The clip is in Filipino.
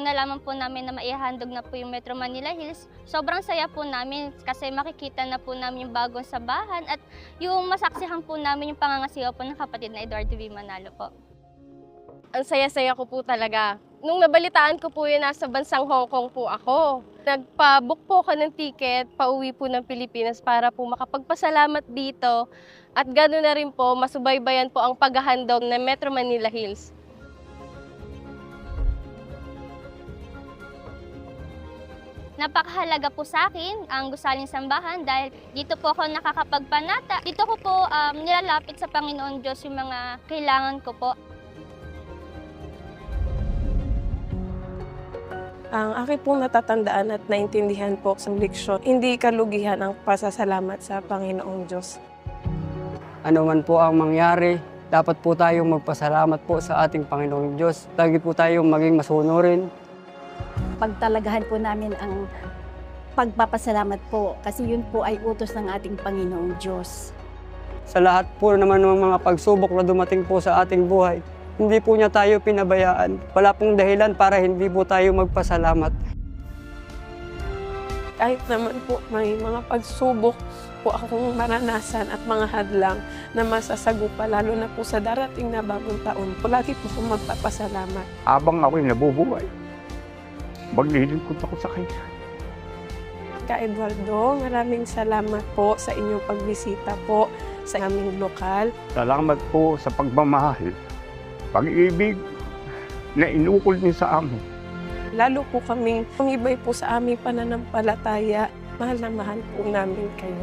nung nalaman po namin na maihahandog na po yung Metro Manila Hills, sobrang saya po namin kasi makikita na po namin yung bagong sabahan at yung masaksihan po namin yung pangangasiwa po ng kapatid na Eduardo V. Manalo po. Ang saya-saya ko po talaga. Nung nabalitaan ko po yun, nasa bansang Hong Kong po ako. Nagpa-book po ako ng ticket, pauwi po ng Pilipinas para po makapagpasalamat dito. At gano'n na rin po, masubaybayan po ang paghahandog ng Metro Manila Hills. Napakahalaga po sa akin ang gusaling sambahan dahil dito po ako nakakapagpanata. Dito ko po nilalapit sa Panginoon Diyos yung mga kailangan ko po. Ang aking pong natatandaan at naintindihan po sa leksyon, hindi kalugihan ang pasasalamat sa Panginoong Diyos. Ano man po ang mangyari, dapat po tayong magpasalamat po sa ating Panginoong Diyos. Lagi po tayong maging masunurin. Pagtalagahan po namin ang pagpapasalamat po kasi yun po ay utos ng ating Panginoong Diyos. Sa lahat po naman ng mga pagsubok na dumating po sa ating buhay, hindi po niya tayo pinabayaan. Wala pong dahilan para hindi po tayo magpasalamat. Kahit naman po may mga pagsubok po akong maranasan at mga hadlang na masasagupa, lalo na po sa darating na bagong taon, lagi po akong magpapasalamat. Habang ako'y nabubuhay, maglilingkod ako sa kanya. Ka Eduardo, maraming salamat po sa inyong pagbisita po sa aming lokal. Salamat po sa pagmamahal, pag-ibig na inukol niyo sa amin. Lalo po kaming tumibay po sa aming pananampalataya. Mahal na mahal po namin kayo.